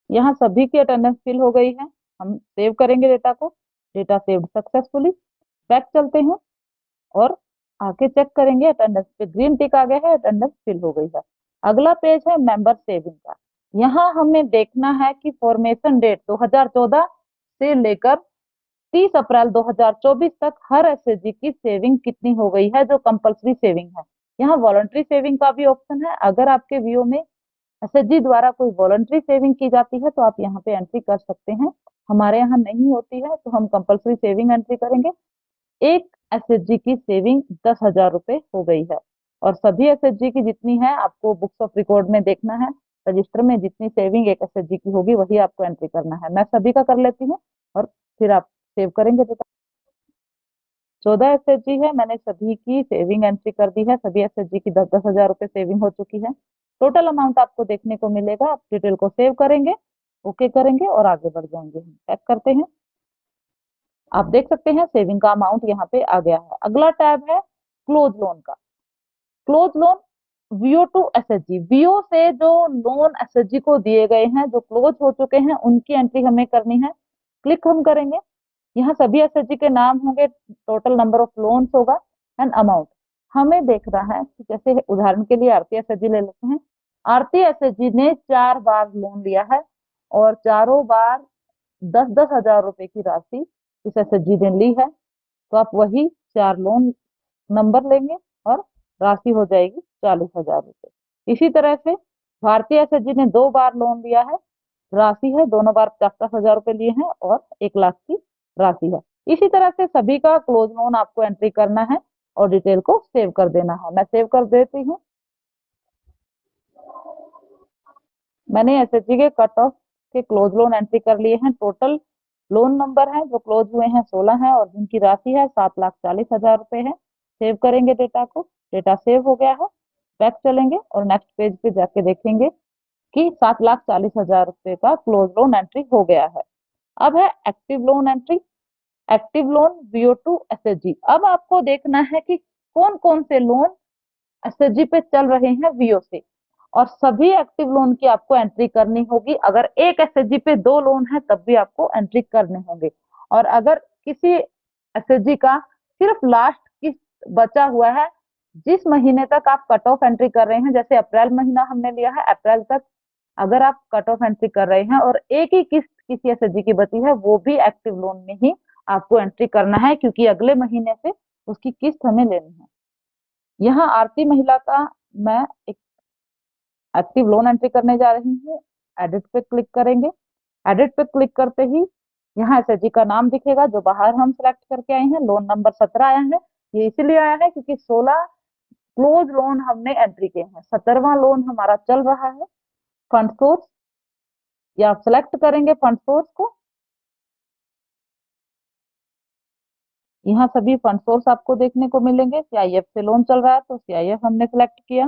यहाँ सभी की अटेंडेंस फिल हो गई है। हम सेव करेंगे डेटा को। Data saved successfully. बैक चलते हैं और आके चेक करेंगे, अटेंडेंस पे ग्रीन टिक आ गया है, अटेंडेंस फिल हो गई है। अगला पेज है मेंबर सेविंग का। यहाँ हमें देखना है कि फॉर्मेशन डेट 2014 से लेकर 30 अप्रैल 2024 तक हर एसएचजी की सेविंग कितनी हो गई है, जो कंपलसरी सेविंग है। यहाँ वॉलंटरी सेविंग का भी ऑप्शन है। अगर आपके वीओ में एसएचजी द्वारा कोई वॉलंटरी सेविंग की जाती है तो आप यहाँ पे एंट्री कर सकते हैं। हमारे यहाँ नहीं होती है तो हम कंपलसरी सेविंग एंट्री करेंगे। एक एसएचजी की सेविंग 10,000 रुपये हो गई है। और सभी एसएचजी की जितनी है आपको बुक्स ऑफ रिकॉर्ड में देखना है। रजिस्टर में जितनी सेविंग एक एसएचजी की होगी वही आपको एंट्री करना है। मैं सभी का कर लेती हूँ और फिर आप सेव करेंगे डेटा। 14 एसएचजी है, मैंने सभी की सेविंग एंट्री कर दी है। सभी एसएचजी की 10-10 हजार रुपये सेविंग हो चुकी है। टोटल अमाउंट आपको देखने को मिलेगा। आप डिटेल को सेव करेंगे, ओके करेंगे और आगे बढ़ जाएंगे। हम चेक करते हैं। आप देख सकते हैं सेविंग का अमाउंट यहाँ पे आ गया है। अगला टैब है क्लोज लोन का। Close loan VO to SHG, VO से जो लोन एसएचजी को दिए गए हैं, जो क्लोज हो चुके हैं, उनकी एंट्री हमें करनी है। क्लिक हम करेंगे। यहाँ सभी एसएचजी के नाम होंगे, टोटल नंबर ऑफ लोन्स होगा एंड अमाउंट। हमें देखना है कि जैसे उदाहरण के लिए आरती एसएचजी ले लेते हैं। आरती एसएचजी ने 4 बार लोन लिया है और चारों बार 10-10 हजार रुपए की राशि इस एसएचजी ने ली है। तो आप वही 4 लोन नंबर लेंगे और राशि हो जाएगी 40,000 रुपये। इसी तरह से भारतीय एसएचजी ने 2 बार लोन लिया है। राशि है, दोनों बार 50,000 रुपये लिए हैं और 1 लाख की राशि है। इसी तरह से सभी का क्लोज लोन आपको एंट्री करना है और डिटेल को सेव कर देना है। मैं सेव कर देती हूँ। मैंने एसएचजी के कट ऑफ के क्लोज लोन एंट्री कर लिए हैं। टोटल लोन नंबर है जो क्लोज हुए हैं 16 है और जिनकी राशि है 7,40,000 रुपये है। सेव करेंगे डेटा को। डेटा सेव हो गया है। बैक चलेंगे और नेक्स्ट पेज पे जाके देखेंगे कि 7,40,000 रुपये का क्लोज लोन एंट्री हो गया है। अब है active loan entry. Active loan VO to SHG. अब आपको देखना है कि कौन कौन से लोन एसएचजी पे चल रहे हैं वीओ से, और सभी एक्टिव लोन की आपको एंट्री करनी होगी। अगर एक एसएचजी पे 2 लोन है तब भी आपको एंट्री करने होंगे। और अगर किसी एसएचजी का सिर्फ लास्ट किस्त बचा हुआ है, जिस महीने तक आप कट ऑफ एंट्री कर रहे हैं, जैसे अप्रैल महीना हमने लिया है, अप्रैल तक अगर आप कट ऑफ एंट्री कर रहे हैं और एक ही किस्त किसी एसएचजी की बची है, वो भी एक्टिव लोन में ही आपको एंट्री करना है, क्योंकि अगले महीने से उसकी किस्त हमें लेनी है। यहाँ आरती महिला का मैं एक एक्टिव लोन एंट्री करने जा रही हूँ। एडिट पे क्लिक करेंगे। एडिट पे क्लिक करते ही यहाँ एसएचजी का नाम दिखेगा जो बाहर हम सेलेक्ट करके आए हैं। लोन नंबर 17 आया है। ये इसीलिए आया है क्योंकि 16 क्लोज लोन हमने एंट्री किए हैं। 17वां लोन हमारा चल रहा है। फंड सोर्स, या आप सेलेक्ट करेंगे फंड सोर्स को। यहाँ सभी फंड सोर्स आपको देखने को मिलेंगे। सीआईएफ से लोन चल रहा है तो सीआईएफ हमने सेलेक्ट किया।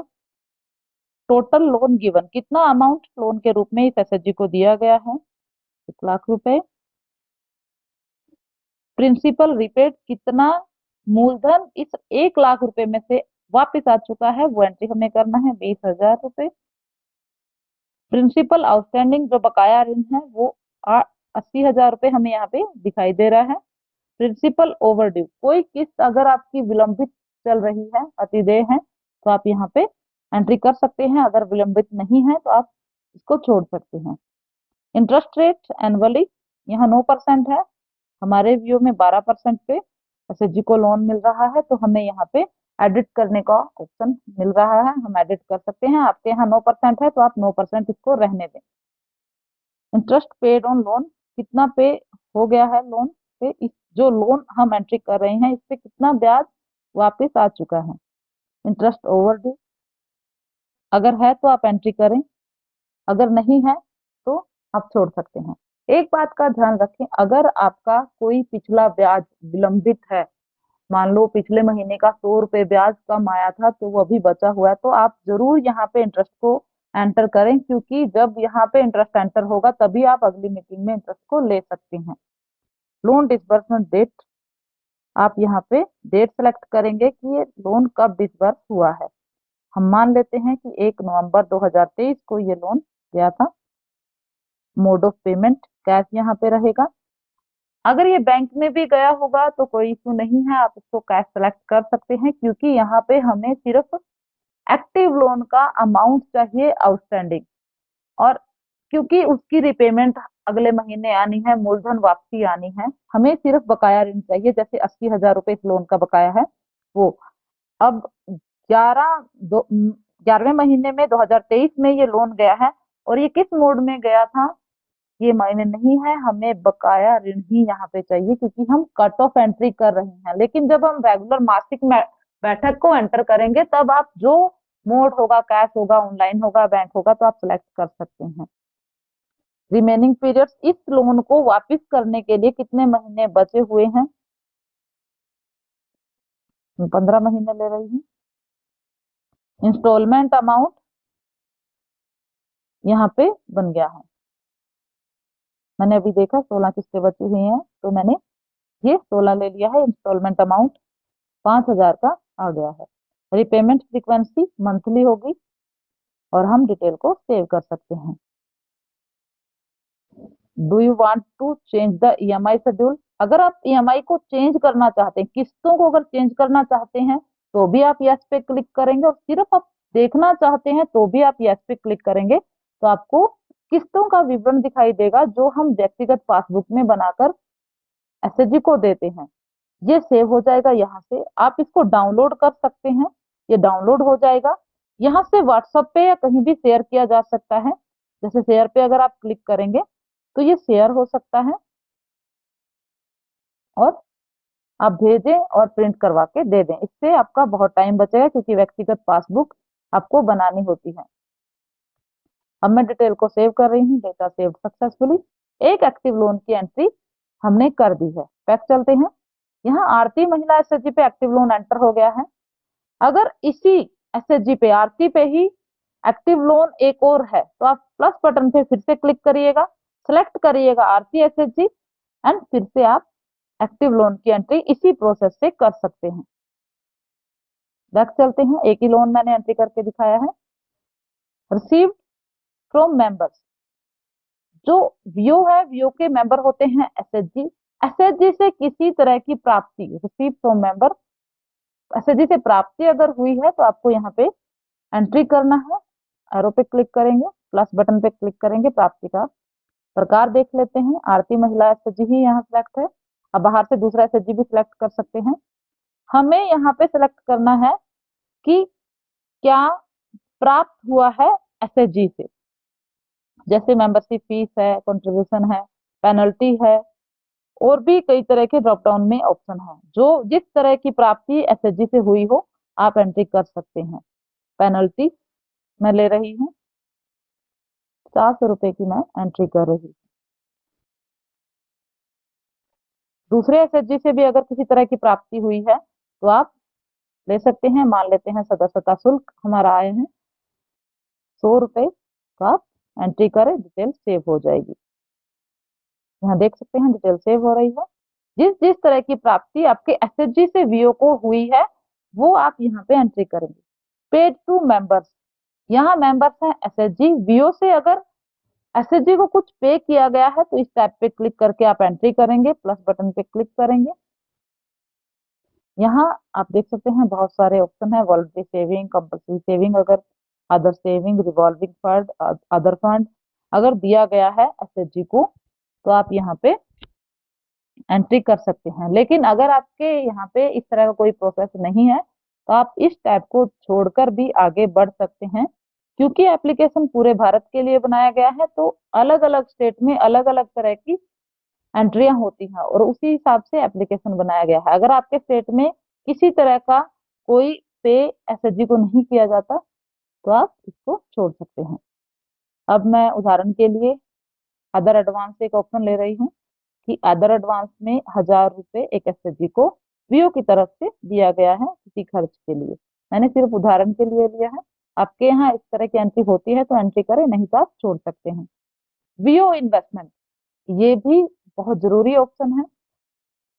टोटल लोन गिवन, कितना अमाउंट लोन के रूप में इस एसएचजी को दिया गया है, 1 लाख रुपए। प्रिंसिपल रिपेड, कितना मूलधन इस 1 लाख रुपए में से वापस आ चुका है, वो एंट्री हमें करना है, 20,000 रुपए। प्रिंसिपल आउटस्टैंडिंग जो बकाया ऋण है वो 80,000 रुपए हमें यहाँ पे दिखाई दे रहा है। प्रिंसिपल ओवरड्यू, कोई किस्त अगर आपकी विलंबित चल रही है, अतिदेय है, तो आप यहाँ पे एंट्री कर सकते हैं। अगर विलंबित नहीं है तो आप इसको छोड़ सकते हैं। इंटरेस्ट रेट एनुअली यहाँ 9% है। हमारे व्यू में 12% पे एसएचजी को लोन मिल रहा है, तो हमें यहाँ पे एडिट करने का ऑप्शन मिल रहा है। हम एडिट कर सकते हैं। आपके यहाँ 9% है तो आप 9% इसको रहने दें। इंटरेस्ट पेड ऑन लोन, कितना पे हो गया है लोन पे, इस जो लोन हम एंट्री कर रहे हैं इस पे कितना ब्याज वापस आ चुका है। इंटरेस्ट ओवरड्यू, अगर है तो आप एंट्री करें, अगर नहीं है तो आप छोड़ सकते हैं। एक बात का ध्यान रखें, अगर आपका कोई पिछला ब्याज विलंबित है, मान लो पिछले महीने का 100 रुपये ब्याज कम आया था तो वो अभी बचा हुआ है, तो आप जरूर यहाँ पे इंटरेस्ट को एंटर करें, क्योंकि जब यहाँ पे इंटरेस्ट एंटर होगा तभी आप अगली मीटिंग में इंटरेस्ट को ले सकते हैं। लोन डिसबर्समेंट डेट, आप यहाँ पे डेट सेलेक्ट करेंगे कि ये लोन कब डिसबर्स हुआ है। हम मान लेते हैं कि 1 नवंबर 2023 को ये लोन गया था। मोड ऑफ पेमेंट कैश यहाँ पे रहेगा। अगर ये बैंक में भी गया होगा तो कोई इशू नहीं है, आप इसको कैश सेलेक्ट कर सकते हैं, क्योंकि यहाँ पे हमें सिर्फ एक्टिव लोन का अमाउंट चाहिए आउटस्टैंडिंग, और क्योंकि उसकी रिपेमेंट अगले महीने आनी है, मूलधन वापसी आनी है, हमें सिर्फ बकाया ऋण चाहिए। जैसे 80,000 रुपए इस लोन का बकाया है, वो अब 11वें महीने में 2023 में ये लोन गया है, और ये किस मोड में गया था ये मायने नहीं है, हमें बकाया ऋण ही यहाँ पे चाहिए, क्योंकि हम कट ऑफ एंट्री कर रहे हैं। लेकिन जब हम रेगुलर मासिक बैठक को एंटर करेंगे, तब आप जो मोड होगा, कैश होगा, ऑनलाइन होगा, बैंक होगा, तो आप सिलेक्ट कर सकते हैं। रिमेनिंग पीरियड्स, इस लोन को वापस करने के लिए कितने महीने बचे हुए हैं? 15 महीने ले रही हूँ। इंस्टॉलमेंट अमाउंट यहाँ पे बन गया है, मैंने अभी देखा 16 किस्तें बची हुई हैं, तो मैंने ये 16 ले लिया है। इंस्टॉलमेंट अमाउंट 5,000 का आ गया है। रिपेमेंट फ्रीक्वेंसी मंथली होगी, और हम डिटेल को सेव कर सकते हैं। Do you want to change the EMI schedule? अगर आप ईएमआई को चेंज करना चाहते हैं, किस्तों को अगर चेंज करना चाहते हैं, तो भी आप यस पे क्लिक करेंगे, और सिर्फ आप देखना चाहते हैं तो भी आप यस पे क्लिक करेंगे, तो आपको किस्तों का विवरण दिखाई देगा, जो हम व्यक्तिगत पासबुक में बनाकर एसएचजी को देते हैं। ये सेव हो जाएगा। यहाँ से आप इसको डाउनलोड कर सकते हैं, ये डाउनलोड हो जाएगा। यहाँ से व्हाट्सएप पे या कहीं भी शेयर किया जा सकता है। जैसे शेयर पे अगर आप क्लिक करेंगे तो ये शेयर हो सकता है, और आप भेजें और प्रिंट करवा के दे दें। इससे आपका बहुत टाइम बचेगा, क्योंकि व्यक्तिगत पासबुक आपको बनानी होती है। अब मैं डिटेल को सेव कर रही हूँ। Data save successfully. एक एक्टिव लोन की एंट्री हमने कर दी है। बैक चलते हैं। यहाँ आरती महिला एसएचजी पे एक्टिव लोन एंटर हो गया है। अगर इसी एसएचजी पे, आरती पे ही एक्टिव लोन एक और है, तो आप प्लस बटन पे फिर से क्लिक करिएगा, सिलेक्ट करिएगा आरती एसएचजी, एंड फिर से आप एक्टिव लोन की एंट्री इसी प्रोसेस से कर सकते हैं। बैक चलते हैं। एक ही लोन मैंने एंट्री करके दिखाया है। रिसीव्ड फ्रॉम मेंबर्स, जो वीओ है, वीओ के मेंबर होते हैं एसएचजी। एसएचजी से किसी तरह की प्राप्ति, रिसीव फ्रॉम मेंबर, एसएचजी से प्राप्ति अगर हुई है, तो आपको यहाँ पे एंट्री करना है। एरो पे क्लिक करेंगे, प्लस बटन पे क्लिक करेंगे, प्राप्ति का प्रकार देख लेते हैं। आरती महिला एसएचजी ही यहाँ सिलेक्ट है। अब बाहर से दूसरा एसएचजी भी सिलेक्ट कर सकते हैं। हमें यहाँ पे सिलेक्ट करना है कि क्या प्राप्त हुआ है एसएचजी से। जैसे मेंबरशिप फीस है, कंट्रीब्यूशन है, पेनल्टी है, और भी कई तरह के ड्रॉप डाउन में ऑप्शन है। जो जिस तरह की प्राप्ति एसएचजी से हुई हो, आप एंट्री कर सकते हैं। पेनल्टी मैं ले रही हूँ, 400 रुपए की मैं एंट्री कर रही हूँ। दूसरे एसएचजी से भी अगर किसी तरह की प्राप्ति हुई है, तो आप ले सकते हैं। मान लेते हैं सदस्यता शुल्क हमारा आए हैं 100 रुपए, तो आप एंट्री करें, डिटेल सेव हो जाएगी। यहाँ देख सकते हैं डिटेल सेव हो रही है। जिस जिस तरह की प्राप्ति आपके एसएचजी से वीओ को हुई है, वो आप यहाँ पे एंट्री करेंगे। पेड टू मेंबर्स, यहाँ मेंबर्स हैं एसएचजी। वीओ से अगर एसएचजी को कुछ पे किया गया है, तो इस टैब पे क्लिक करके आप एंट्री करेंगे, प्लस बटन पे क्लिक करेंगे। यहाँ आप देख सकते हैं बहुत सारे ऑप्शन है। वॉलंटरी सेविंग, कंपल्सरी सेविंग, अगर other saving, revolving fund, other fund अगर दिया गया है एसएचजी को, तो आप यहाँ पे एंट्री कर सकते हैं। लेकिन अगर आपके यहाँ पे इस तरह का कोई प्रोसेस नहीं है, तो आप इस टैब को छोड़कर भी आगे बढ़ सकते हैं, क्योंकि एप्लीकेशन पूरे भारत के लिए बनाया गया है। तो अलग अलग स्टेट में अलग अलग तरह की एंट्रियां होती हैं, और उसी हिसाब से एप्लीकेशन बनाया गया है। अगर आपके स्टेट में किसी तरह का कोई पे एसएचजी को नहीं किया जाता, तो आप इसको छोड़ सकते हैं। अब मैं उदाहरण के लिए अदर एडवांस एक ऑप्शन ले रही हूँ, कि अदर एडवांस में 1,000 रुपए एक एसएचजी को वीओ की तरफ से दिया गया है किसी खर्च के लिए। मैंने सिर्फ उदाहरण के लिए लिया है। आपके यहाँ इस तरह की एंट्री होती है तो एंट्री करें, नहीं तो आप छोड़ सकते हैं। वीओ इन्वेस्टमेंट, ये भी बहुत जरूरी ऑप्शन है।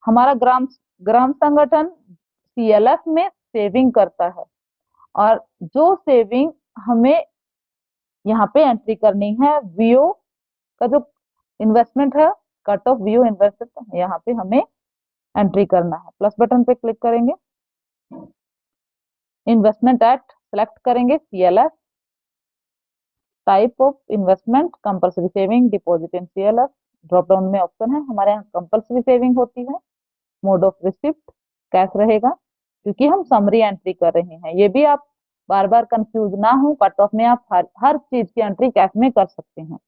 हमारा ग्राम ग्राम संगठन सीएलएफ में सेविंग करता है, और जो सेविंग हमें यहाँ पे एंट्री करनी है वीओ का जो इन्वेस्टमेंट है, कट ऑफ व्यू इन्वेस्टमेंट, यहाँ पे हमें एंट्री करना है। प्लस बटन पे क्लिक करेंगे, इन्वेस्टमेंट एट सेलेक्ट करेंगे CLF, type of investment compulsory saving, deposit in CLF, drop down में ऑप्शन है, हमारे यहाँ कंपल्सरी सेविंग होती है। मोड ऑफ रिसिप्ट कैश रहेगा, क्योंकि हम समरी एंट्री कर रहे हैं। ये भी आप बार बार कंफ्यूज ना हो, कट ऑफ में आप हर चीज की एंट्री कैश में कर सकते हैं।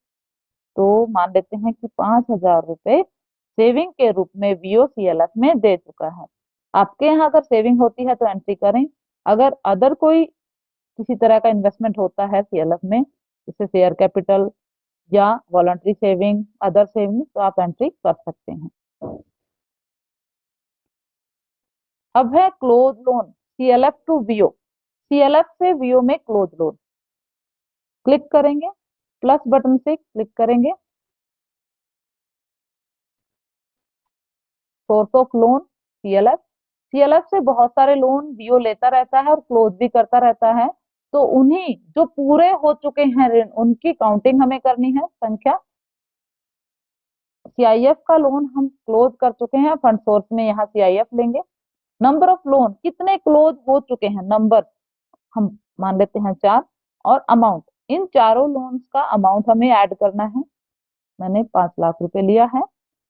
तो मान लेते हैं कि 5,000 रुपए सेविंग के रूप में VOCLF में दे चुका है। आपके यहाँ अगर सेविंग होती है तो एंट्री करें, अगर अदर कोई किसी तरह का इन्वेस्टमेंट होता है CLF में, जैसे शेयर कैपिटल या वॉलंटरी सेविंग, अदर सेविंग, तो आप एंट्री कर सकते हैं। अब है close loan, CLF to VO, CLF से VO में क्लोज लोन, क्लिक करेंगे, प्लस बटन से क्लिक करेंगे, source of loan CLF, CLF से बहुत सारे लोन VO लेता रहता है और क्लोज भी करता रहता है। तो उन्हीं जो पूरे हो चुके हैं ऋण, उनकी काउंटिंग हमें करनी है, संख्या। CIF का लोन हम क्लोज कर चुके हैं, फंड सोर्स में यहाँ CIF लेंगे। नंबर ऑफ लोन, कितने क्लोज हो चुके हैं, नंबर हम मान लेते हैं 4, और अमाउंट, इन चारों लोन्स का अमाउंट हमें ऐड करना है। मैंने 5 लाख रुपए लिया है,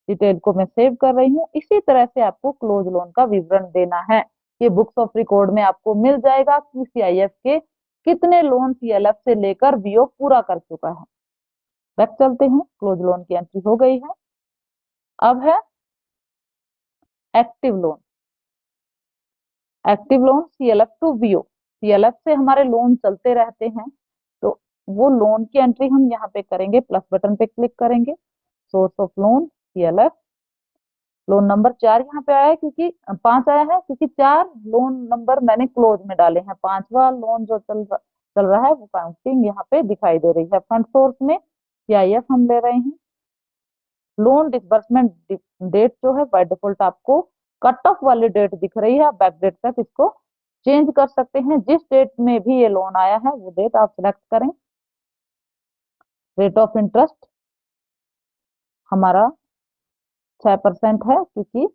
डिटेल को मैं सेव कर रही हूँ। इसी तरह से आपको क्लोज लोन का विवरण देना है। ये बुक्स ऑफ रिकॉर्ड में आपको मिल जाएगा कि CIF के कितने लोन CLF से लेकर VO पूरा कर चुका है। बैक चलते हैं, क्लोज लोन की एंट्री हो गई है। अब है active loan, active loan CLF to VO, CLF से हमारे लोन चलते रहते हैं, तो वो लोन की एंट्री हम यहाँ पे करेंगे, प्लस बटन पे क्लिक करेंगे, source of loan CLF, loan number 4 यहाँ पे आया है, क्योंकि 5 आया है क्योंकि 4 लोन नंबर मैंने क्लोज में डाले हैं। 5वां लोन जो चल रहा है वो काउंटिंग यहाँ पे दिखाई दे रही है। फंड सोर्स में CIF हम ले रहे हैं। लोन डिसबर्समेंट डेट जो है बाय डिफॉल्ट आपको कट ऑफ वाली डेट दिख रही है, आप बैक डेट तक इसको चेंज कर सकते हैं। जिस डेट में भी ये लोन आया है वो डेट आप सिलेक्ट करें। रेट ऑफ इंटरेस्ट हमारा 6% है, क्योंकि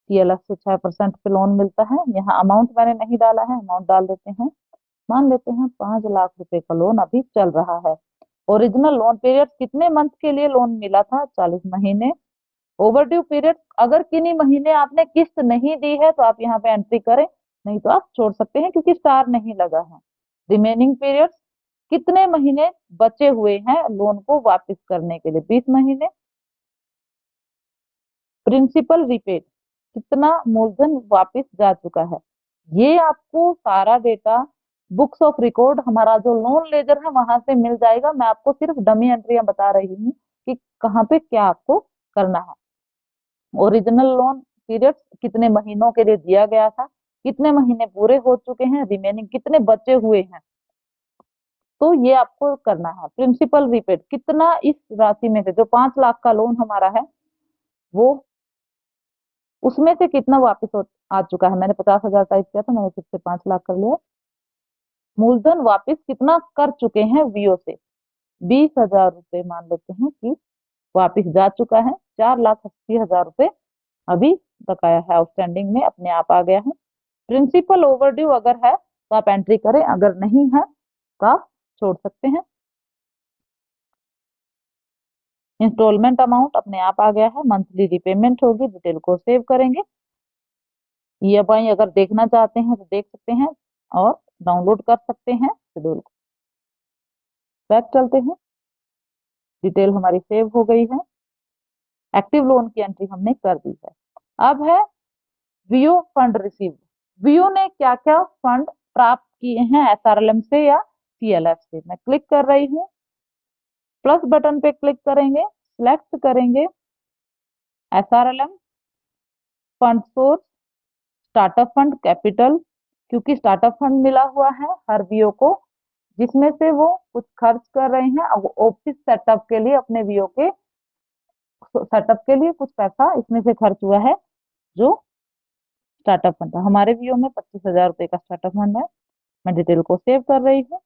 CLF से 6% पे लोन मिलता है। यहाँ अमाउंट मैंने नहीं डाला है, अमाउंट डाल देते हैं। मान लेते हैं 5 लाख रुपए का लोन अभी चल रहा है। ओरिजिनल लोन पीरियड कितने मंथ के लिए लोन मिला था, 40 महीने। ओवरड्यू पीरियड, अगर किन्हीं महीने आपने किस्त नहीं दी है तो आप यहाँ पे एंट्री करें, नहीं तो आप छोड़ सकते हैं क्योंकि स्टार नहीं लगा है। रिमेनिंग पीरियड, कितने महीने बचे हुए हैं लोन को वापस करने के लिए, 20 महीने। प्रिंसिपल रिपेड, कितना मूलधन वापस जा चुका है। ये आपको सारा डेटा बुक्स ऑफ रिकॉर्ड, हमारा जो लोन लेजर है वहां से मिल जाएगा। मैं आपको सिर्फ डमी एंट्रियां बता रही हूँ कि कहाँ पे क्या आपको करना है। ओरिजिनल लोन पीरियड कितने महीनों के लिए दिया गया था, कितने महीने पूरे हो चुके हैं, रिमेनिंग कितने बचे हुए हैं, तो ये आपको करना है। प्रिंसिपल रिपेड, कितना इस राशि में से, जो 5 लाख का लोन हमारा है वो, उसमें से कितना वापस आ चुका है। मैंने 50,000 टाइप किया था, मैंने फिर से 5 लाख कर लिया। मूलधन वापस कितना कर चुके हैं VO से, 20,000 रुपए मान लेते हैं कि वापस जा चुका है। 4,80,000 रुपए अभी बकाया है, आउटस्टैंडिंग में अपने आप आ गया है। प्रिंसिपल ओवरड्यू अगर है तो आप एंट्री करें, अगर नहीं है तो आप छोड़ सकते हैं। इंस्टॉलमेंट अमाउंट अपने आप आ गया है, मंथली रिपेमेंट होगी, डिटेल को सेव करेंगे। EMI अगर देखना चाहते हैं तो देख सकते हैं और डाउनलोड कर सकते हैं शेड्यूल को। बैक चलते हैं, डिटेल हमारी सेव हो गई है, एक्टिव लोन की एंट्री हमने कर दी है। अब है VO फंड रिसीव, VO ने क्या क्या फंड प्राप्त किए हैं SRLM से या CLF से। मैं क्लिक कर रही हूँ, प्लस बटन पे क्लिक करेंगे, सिलेक्ट करेंगे SRLM, fund source, startup fund, capital, क्योंकि स्टार्टअप फंड मिला हुआ है हर VO को, जिसमें से वो कुछ खर्च कर रहे हैं। अब ऑफिस सेटअप के लिए, अपने VO के सेटअप के लिए कुछ पैसा इसमें से खर्च हुआ है, जो स्टार्टअप फंड था। हमारे VO में 25,000 रुपए का स्टार्टअप फंड है। मैं डिटेल को सेव कर रही हूँ।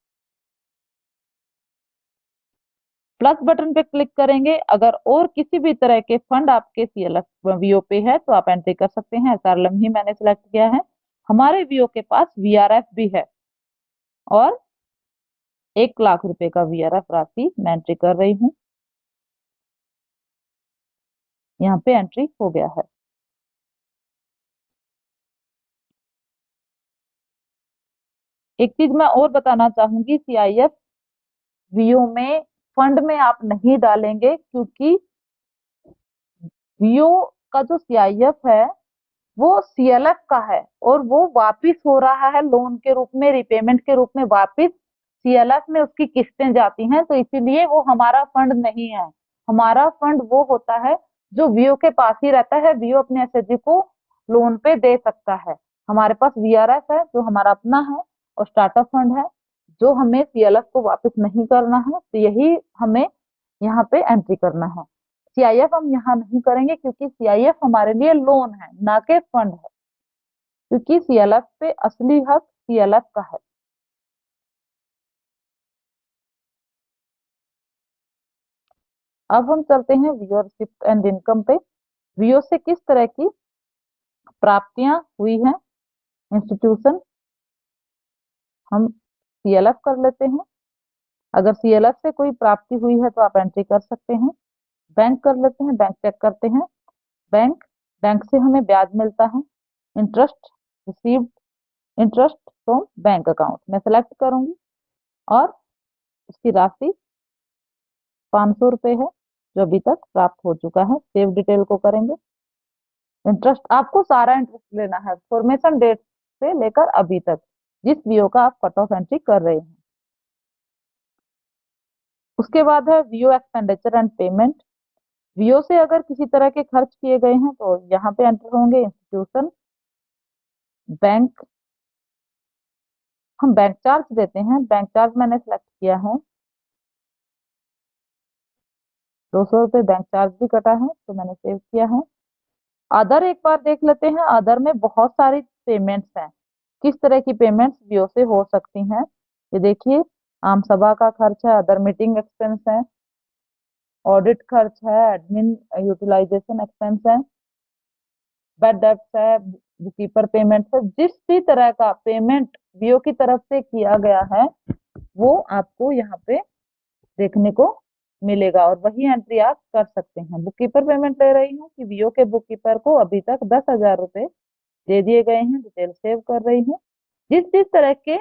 प्लस बटन पे क्लिक करेंगे, अगर और किसी भी तरह के फंड आपके सीएलएफ वीओ पे है तो आप एंट्री कर सकते हैं। एसआरएलएम ही मैंने सिलेक्ट किया है। हमारे वीओ के पास वीआरएफ भी है और 1 लाख रुपए का वीआरएफ राशि मैं एंट्री कर रही हूँ। यहाँ पे एंट्री हो गया है। एक चीज मैं और बताना चाहूंगी, सीआईएफ वीओ में फंड में आप नहीं डालेंगे, क्योंकि वीओ का जो सीआईएफ है वो सीएलएफ का है और वो वापिस हो रहा है लोन के रूप में, रिपेमेंट के रूप में वापिस सीएलएफ में उसकी किस्तें जाती हैं, तो इसीलिए वो हमारा फंड नहीं है। हमारा फंड वो होता है जो वीओ के पास ही रहता है, वीओ अपने एसएचजी को लोन पे दे सकता है। हमारे पास वीआरएफ है जो हमारा अपना है और स्टार्टअप फंड है जो हमें सीएलएफ को वापस नहीं करना है, तो यही हमें यहाँ पे एंट्री करना है। सीआईएफ हम यहाँ नहीं करेंगे क्योंकि सीआईएफ हमारे लिए लोन है ना कि फंड है, क्योंकि सीएलएफ पे असली हक सीएलएफ का है। अब हम चलते हैं वीओ रिसिप्ट एंड इनकम पे। वीओ से किस तरह की प्राप्तियां हुई हैं इंस्टीट्यूशन, हम सीएलएफ कर लेते हैं। अगर सीएलएफ से कोई प्राप्ति हुई है तो आप एंट्री कर सकते हैं। बैंक कर लेते हैं, बैंक चेक करते हैं। बैंक बैंक से हमें ब्याज मिलता है, interest received, interest from bank account मैं सेलेक्ट करूंगी और उसकी राशि 500 रुपये है जो अभी तक प्राप्त हो चुका है। सेव डिटेल को करेंगे। इंटरेस्ट आपको सारा इंटरेस्ट लेना है फॉर्मेशन डेट से लेकर अभी तक, जिस वीओ का आप कट ऑफ एंट्री कर रहे हैं। उसके बाद है VO expenditure and payment. VO से अगर किसी तरह के खर्च किए गए हैं तो यहाँ पे एंटर होंगे इंस्टीट्यूशन, बैंक। हम बैंक चार्ज देते हैं, बैंक चार्ज मैंने सेलेक्ट किया है। 200 रुपये बैंक चार्ज भी कटा है तो मैंने सेव किया है। अदर एक बार देख लेते हैं, अदर में बहुत सारी पेमेंट्स हैं। किस तरह की पेमेंट्स वीओ से हो सकती हैं, ये देखिए। आम सभा का खर्च है, अदर मीटिंग एक्सपेंस है, ऑडिट खर्च है, एडमिन यूटिलाइजेशन एक्सपेंस है, बैड डेब्ट्स है, बुककीपर पेमेंट है। जिस भी तरह का पेमेंट वीओ की तरफ से किया गया है वो आपको यहाँ पे देखने को मिलेगा और वही एंट्री आप कर सकते हैं। बुककीपर पेमेंट ले रही हूँ कि वीओ के बुककीपर को अभी तक 10,000 रुपए दे दिए गए हैं, डिटेल सेव कर रही हूँ। जिस जिस तरह के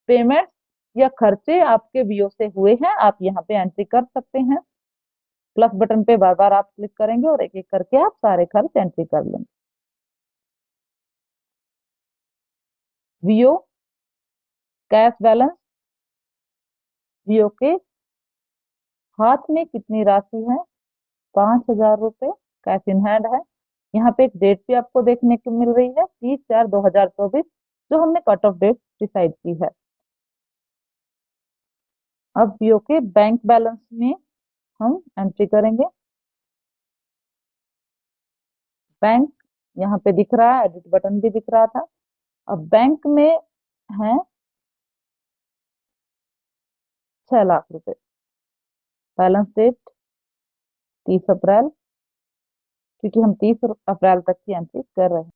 पेमेंट या खर्चे आपके वीओ से हुए हैं आप यहाँ पे एंट्री कर सकते हैं। प्लस बटन पे बार बार आप क्लिक करेंगे और एक एक करके आप सारे खर्च एंट्री कर लेंगे। वीओ कैश बैलेंस, वीओ के हाथ में कितनी राशि है, 5,000 रुपये कैश इन हैंड है। यहाँ पे एक डेट भी आपको देखने को मिल रही है, 30/4/2024, जो हमने कट ऑफ डेट डिसाइड की है। अब वीओ के बैंक बैलेंस में हम एंट्री करेंगे। बैंक यहाँ पे दिख रहा है, एडिट बटन भी दिख रहा था। अब बैंक में है 6 लाख रुपए। बैलेंस डेट 30 अप्रैल, क्योंकि हम 30 अप्रैल तक की एंट्री कर रहे हैं।